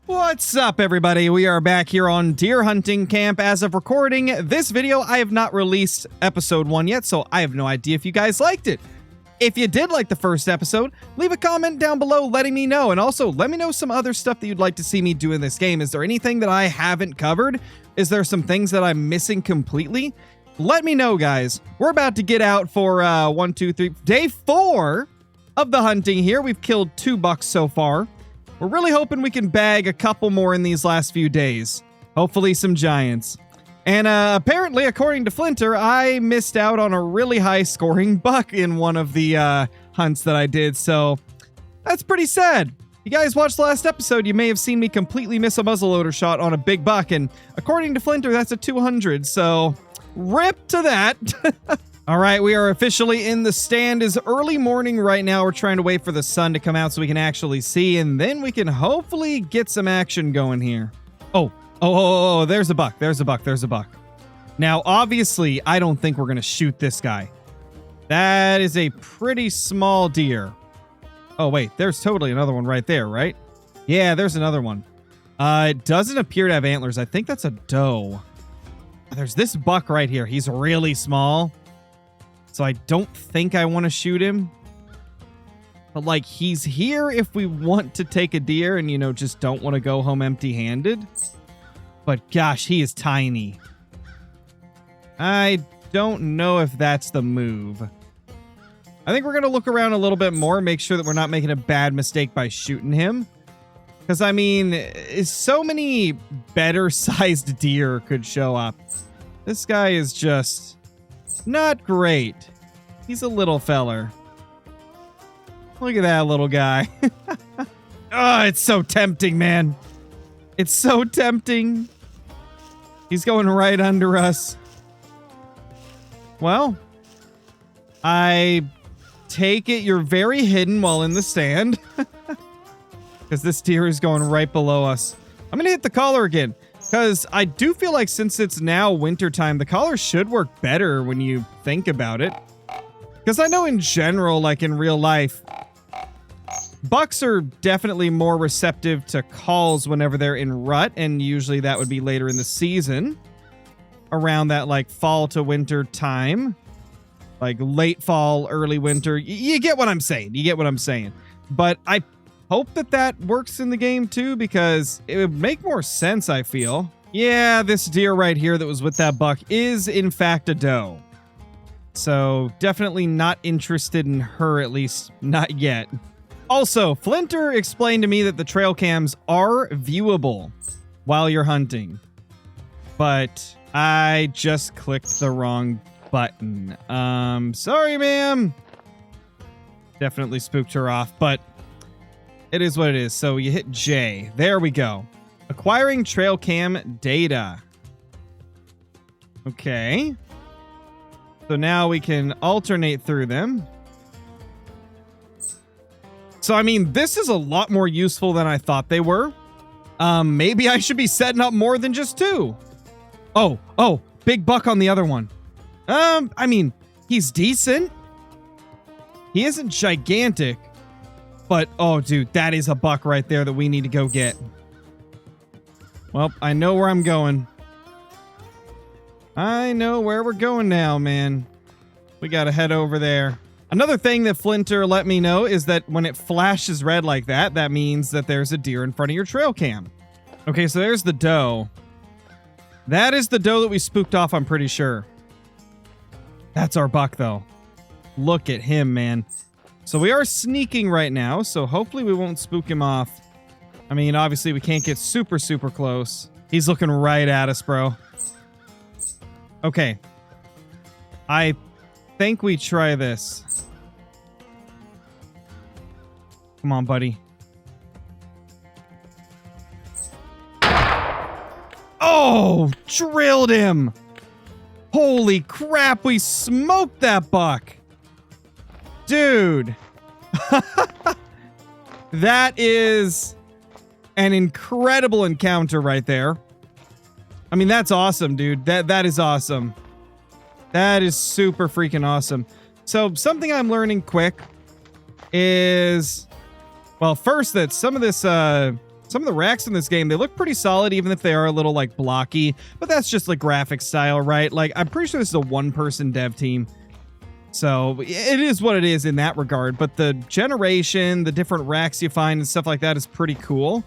What's up, everybody? We are back here on deer hunting camp. As of recording this video, I have not released episode 1 yet, so I have no idea if you guys liked it. If you did like the first episode, leave a comment down below letting me know, and also let me know some other stuff that you'd like to see me do in this game. Is there anything that I haven't covered? Is there some things that I'm missing completely? Let me know, guys. We're about to get out for day 4 of the hunting here. We've killed 2 bucks so far. We're really hoping we can bag a couple more in these last few days. Hopefully some giants. And apparently, according to Flinter, I missed out on a really high scoring buck in one of the hunts that I did. So that's pretty sad. You guys watched the last episode, you may have seen me completely miss a muzzleloader shot on a big buck. And according to Flinter, that's a 200. So rip to that. All right, we are officially in the stand. It's early morning right now. We're trying to wait for the sun to come out so we can actually see, and then we can hopefully get some action going here. Oh, there's a buck. There's a buck. Now, obviously, I don't think we're going to shoot this guy. That is a pretty small deer. Oh, wait, there's totally another one right there, right? Yeah, there's another one. It doesn't appear to have antlers. I think that's a doe. There's this buck right here. He's really small. So I don't think I want to shoot him. But, like, he's here if we want to take a deer and, you know, just don't want to go home empty-handed. But, gosh, he is tiny. I don't know if that's the move. I think we're going to look around a little bit more, make sure that we're not making a bad mistake by shooting him. Because, I mean, so many better-sized deer could show up. This guy is just not great. He's a little feller. Look at that little guy. Oh, it's so tempting, man. It's so tempting. He's going right under us. Well, I take it you're very hidden while in the stand. Because this deer is going right below us. I'm going to hit the collar again. Because I do feel like since it's now wintertime, the collar should work better when you think about it. Because I know in general, like in real life, bucks are definitely more receptive to calls whenever they're in rut. And usually that would be later in the season. Around that like fall to winter time. Like late fall, early winter. You get what I'm saying. But I hope that works in the game too, because it would make more sense, I feel. Yeah, this deer right here that was with that buck is in fact a doe. So definitely not interested in her, at least not yet. Also, Flinter explained to me that the trail cams are viewable while you're hunting. But I just clicked the wrong button. Sorry, ma'am. Definitely spooked her off, but it is what it is. So you hit J. There we go. Acquiring trail cam data. Okay. So now we can alternate through them. So, I mean, this is a lot more useful than I thought they were. Maybe I should be setting up more than just 2. Oh, big buck on the other one. I mean, he's decent. He isn't gigantic. But, oh, dude, that is a buck right there that we need to go get. Well, I know where I'm going. I know where we're going now, man. We gotta head over there. Another thing that Flinter let me know is that when it flashes red like that, that means that there's a deer in front of your trail cam. Okay, so there's the doe. That is the doe that we spooked off, I'm pretty sure. That's our buck, though. Look at him, man. So we are sneaking right now, so hopefully we won't spook him off. I mean, obviously we can't get super close. He's looking right at us, bro. Okay. I think we try this. Come on, buddy. Oh, drilled him. Holy crap, we smoked that buck. Dude. That is an incredible encounter right there. I mean, that's awesome, dude. That is awesome. That is super freaking awesome. So something I'm learning quick is, well, first that some of Some of the racks in this game, they look pretty solid, even if they are a little, like, blocky. But that's just, like, graphic style, right? Like, I'm pretty sure this is a one-person dev team. So, it is what it is in that regard. But the generation, the different racks you find and stuff like that is pretty cool.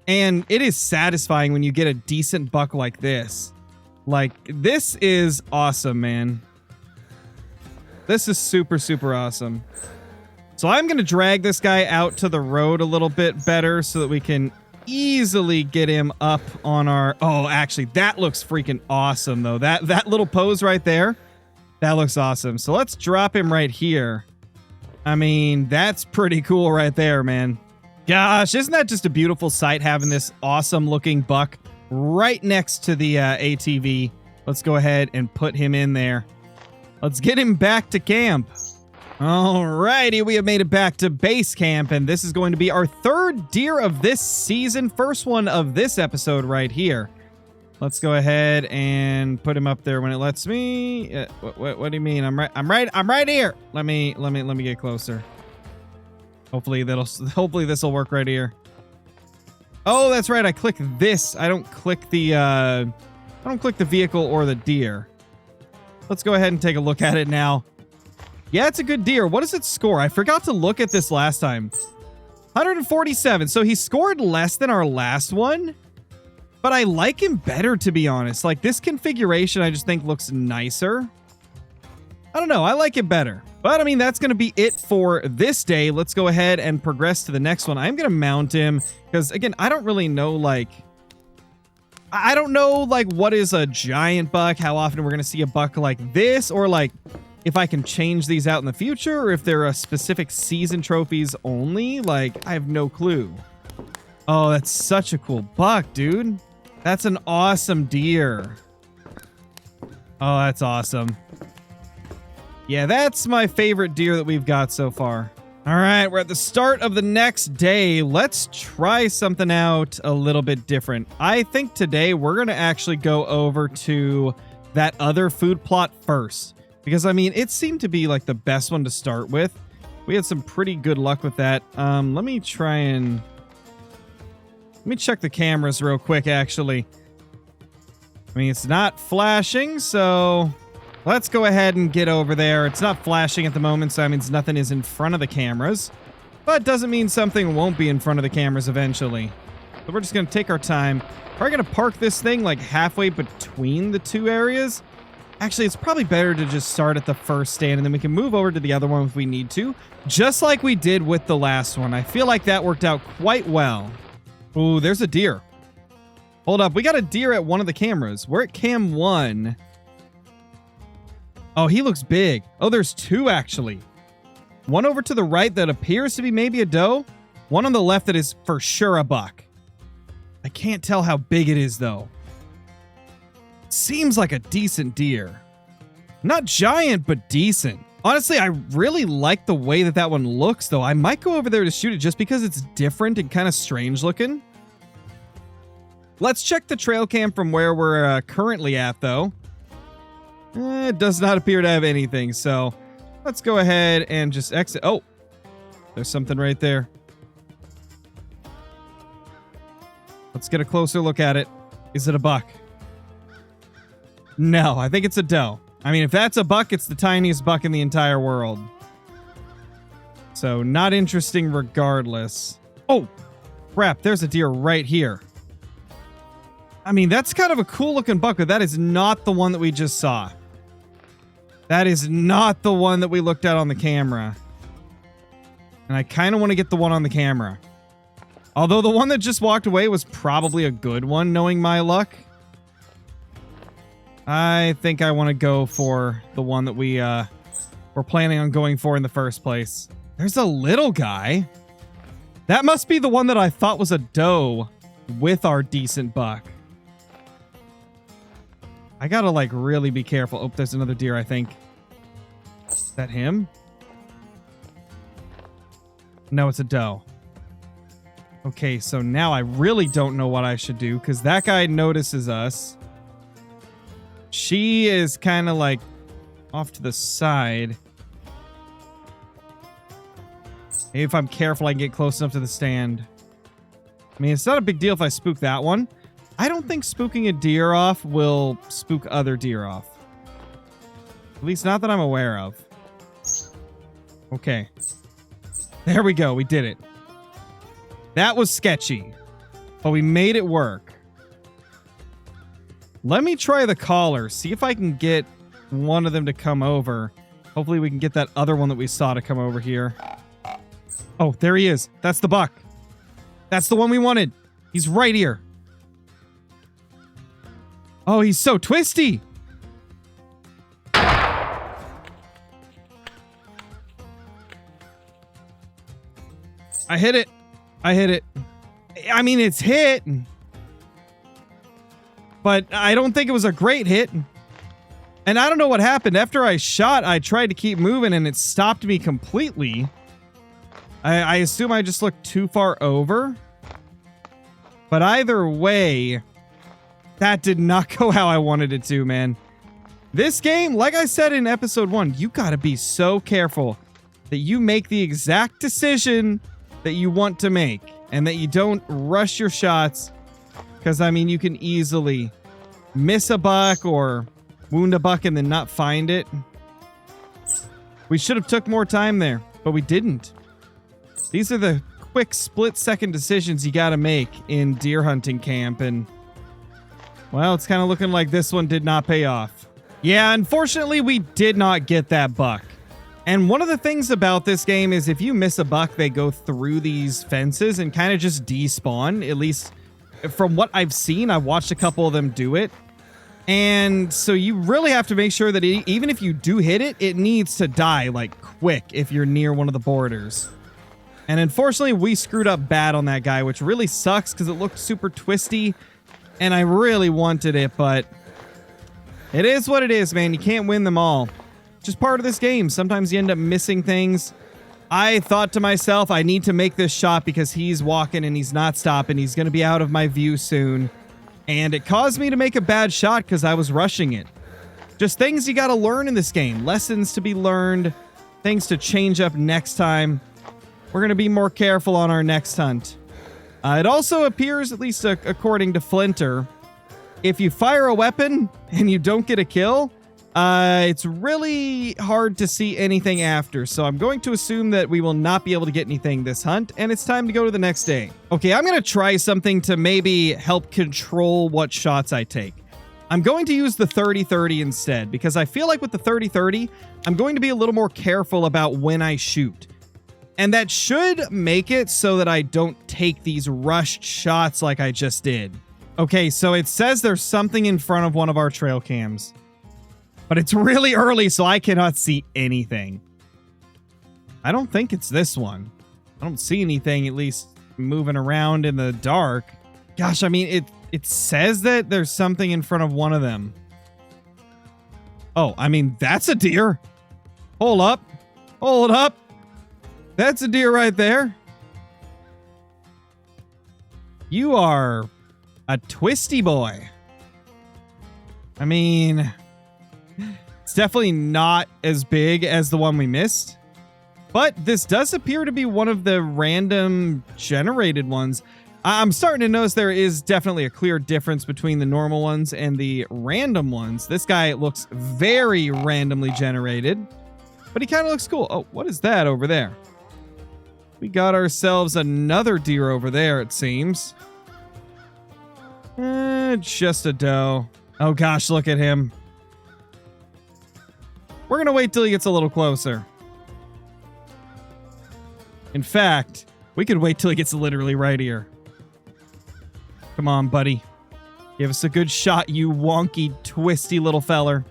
And it is satisfying when you get a decent buck like this. Like, this is awesome, man. This is super, super awesome. So I'm going to drag this guy out to the road a little bit better so that we can easily get him up on our... Oh, actually, that looks freaking awesome, though. That little pose right there, that looks awesome. So let's drop him right here. I mean, that's pretty cool right there, man. Gosh, isn't that just a beautiful sight having this awesome-looking buck right next to the ATV? Let's go ahead and put him in there. Let's get him back to camp. Alrighty, we have made it back to base camp, and this is going to be our third deer of this season. First one of this episode right here. Let's go ahead and put him up there when it lets me. What do you mean? I'm right here. Let me get closer. Hopefully this will work right here. Oh, that's right. I click this. I don't click the vehicle or the deer. Let's go ahead and take a look at it now. Yeah, it's a good deer. What does it score? I forgot to look at this last time. 147. So he scored less than our last one. But I like him better, to be honest. Like, this configuration I just think looks nicer. I don't know. I like it better. But, I mean, that's going to be it for this day. Let's go ahead and progress to the next one. I'm going to mount him because, again, I don't really know, like... I don't know, like, what is a giant buck, how often we're going to see a buck like this, or, like, if I can change these out in the future, or if they're a specific season trophies only. Like, I have no clue. Oh, that's such a cool buck, dude. That's an awesome deer. Oh, that's awesome. Yeah, that's my favorite deer that we've got so far. All right, we're at the start of the next day. Let's try something out a little bit different. I think today we're going to actually go over to that other food plot first. Because, I mean, it seemed to be like the best one to start with. We had some pretty good luck with that. Let me check the cameras real quick, actually. I mean, it's not flashing, so... Let's go ahead and get over there. It's not flashing at the moment, so that means nothing is in front of the cameras. But doesn't mean something won't be in front of the cameras eventually. So we're just going to take our time. Probably going to park this thing like halfway between the two areas. Actually, it's probably better to just start at the first stand, and then we can move over to the other one if we need to. Just like we did with the last one. I feel like that worked out quite well. Ooh, there's a deer. Hold up, we got a deer at one of the cameras. We're at cam 1. Oh, he looks big. Oh, there's two, actually. One over to the right that appears to be maybe a doe. One on the left that is for sure a buck. I can't tell how big it is, though. Seems like a decent deer. Not giant, but decent. Honestly, I really like the way that one looks, though. I might go over there to shoot it just because it's different and kind of strange looking. Let's check the trail cam from where we're currently at, though. It does not appear to have anything, so let's go ahead and just exit. Oh, there's something right there. Let's get a closer look at it. Is it a buck? No, I think it's a doe. I mean, if that's a buck, it's the tiniest buck in the entire world. So, not interesting regardless. Oh, crap, there's a deer right here. I mean, that's kind of a cool looking buck, but that is not the one that we just saw. That is not the one that we looked at on the camera. And I kind of want to get the one on the camera. Although the one that just walked away was probably a good one, knowing my luck. I think I want to go for the one that we were planning on going for in the first place. There's a little guy. That must be the one that I thought was a doe with our decent buck. I gotta, like, really be careful. Oh, there's another deer, I think. Is that him? No, it's a doe. Okay, so now I really don't know what I should do, because that guy notices us. She is kind of, like, off to the side. Maybe if I'm careful, I can get close enough to the stand. I mean, it's not a big deal if I spook that one. I don't think spooking a deer off will spook other deer off. At least not that I'm aware of. Okay. There we go. We did it. That was sketchy, but we made it work. Let me try the collar. See if I can get one of them to come over. Hopefully we can get that other one that we saw to come over here. Oh, there he is. That's the buck. That's the one we wanted. He's right here. Oh, he's so twisty. I hit it. I hit it. I mean, it's hit. But I don't think it was a great hit. And I don't know what happened. After I shot, I tried to keep moving and it stopped me completely. I assume I just looked too far over. But either way, that did not go how I wanted it to, man. This game, like I said in episode 1, you gotta be so careful that you make the exact decision that you want to make. And that you don't rush your shots. Because, I mean, you can easily miss a buck or wound a buck and then not find it. We should have took more time there, but we didn't. These are the quick split-second decisions you gotta make in deer hunting camp, and well, it's kind of looking like this one did not pay off. Yeah, unfortunately, we did not get that buck. And one of the things about this game is if you miss a buck, they go through these fences and kind of just despawn. At least from what I've seen, I watched a couple of them do it. And so you really have to make sure that even if you do hit it, it needs to die like quick if you're near one of the borders. And unfortunately, we screwed up bad on that guy, which really sucks because it looked super twisty. And I really wanted it, but it is what it is, man. You can't win them all. Just part of this game. Sometimes you end up missing things. I thought to myself, I need to make this shot because he's walking and he's not stopping. He's going to be out of my view soon. And it caused me to make a bad shot because I was rushing it. Just things you got to learn in this game. Lessons to be learned. Things to change up next time. We're going to be more careful on our next hunt. It also appears, at least according to Flinter, if you fire a weapon and you don't get a kill, it's really hard to see anything after. So I'm going to assume that we will not be able to get anything this hunt, and it's time to go to the next day. Okay, I'm going to try something to maybe help control what shots I take. I'm going to use the 30-30 instead, because I feel like with the 30-30, I'm going to be a little more careful about when I shoot. And that should make it so that I don't take these rushed shots like I just did. Okay, so it says there's something in front of one of our trail cams. But it's really early, so I cannot see anything. I don't think it's this one. I don't see anything, at least moving around in the dark. Gosh, I mean, it says that there's something in front of one of them. Oh, I mean, that's a deer. Hold up. Hold up. That's a deer right there. You are a twisty boy. I mean, it's definitely not as big as the one we missed. But this does appear to be one of the random generated ones. I'm starting to notice there is definitely a clear difference between the normal ones and the random ones. This guy looks very randomly generated, but he kind of looks cool. Oh, what is that over there? We got ourselves another deer over there, it seems. Just a doe. Oh gosh, look at him. We're gonna wait till he gets a little closer. In fact, we could wait till he gets literally right here. Come on, buddy. Give us a good shot, you wonky, twisty little feller.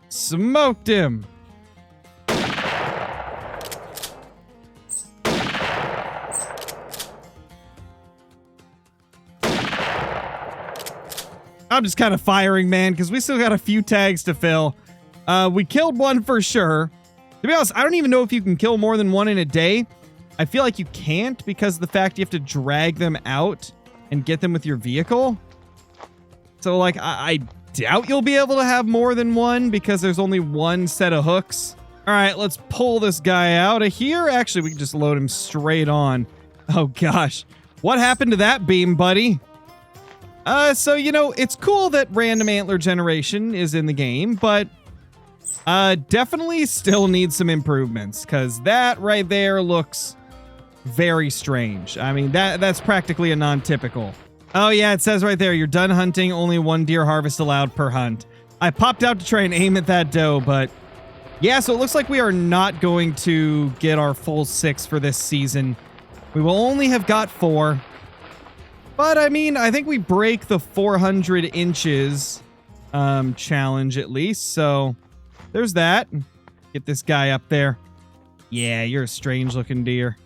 Smoked him. I'm just kind of firing, man, because we still got a few tags to fill. We killed one for sure. To be honest, I don't even know if you can kill more than one in a day. I feel like you can't because of the fact you have to drag them out and get them with your vehicle. So, like, I doubt you'll be able to have more than one because there's only one set of hooks. All right, let's pull this guy out of here. Actually, we can just load him straight on. Oh, gosh. What happened to that beam, buddy? So, you know, it's cool that random antler generation is in the game, but definitely still needs some improvements because that right there looks very strange. I mean, that's practically a non-typical. Oh, yeah, it says right there, you're done hunting, only 1 deer harvest allowed per hunt. I popped out to try and aim at that doe, but yeah, so it looks like we are not going to get our full 6 for this season. We will only have got 4. But, I mean, I think we break the 400 inches challenge at least. So, there's that. Get this guy up there. Yeah, you're a strange-looking deer.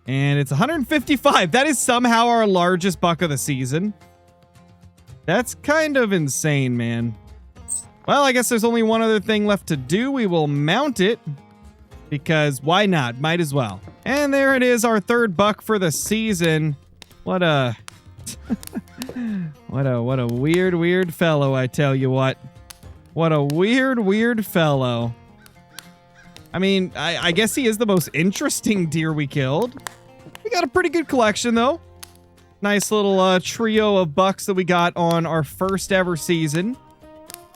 And it's 155. That is somehow our largest buck of the season. That's kind of insane, man. Well, I guess there's only one other thing left to do. We will mount it. Because why not? Might as well. And there it is, our 3rd buck for the season. What a... what a weird fellow, I tell you what. What a weird fellow. I mean, I guess he is the most interesting deer we killed. We got a pretty good collection, though. Nice little trio of bucks that we got on our first ever season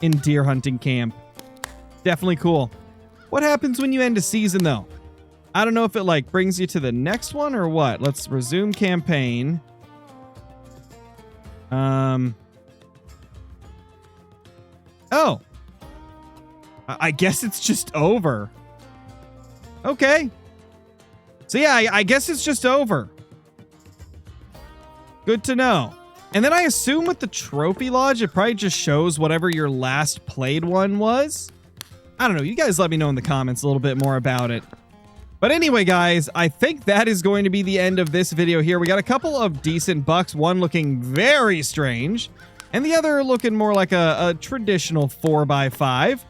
in deer hunting camp. Definitely cool. What happens when you end a season, though? I don't know if it, like, brings you to the next one or what. Let's resume campaign. Oh. I guess it's just over. Okay. So yeah, I guess it's just over. Good to know. And then I assume with the trophy lodge, it probably just shows whatever your last played one was. I don't know. You guys let me know in the comments a little bit more about it. But anyway, guys, I think that is going to be the end of this video here. We got a couple of decent bucks, one looking very strange, and the other looking more like a traditional 4x5.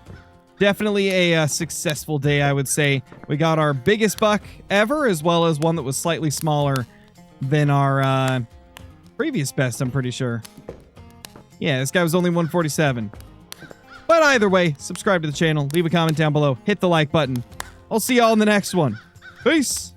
Definitely a successful day, I would say. We got our biggest buck ever, as well as one that was slightly smaller than our previous best, I'm pretty sure. Yeah, this guy was only 147. But either way, subscribe to the channel, leave a comment down below, hit the like button. I'll see y'all in the next one. Peace!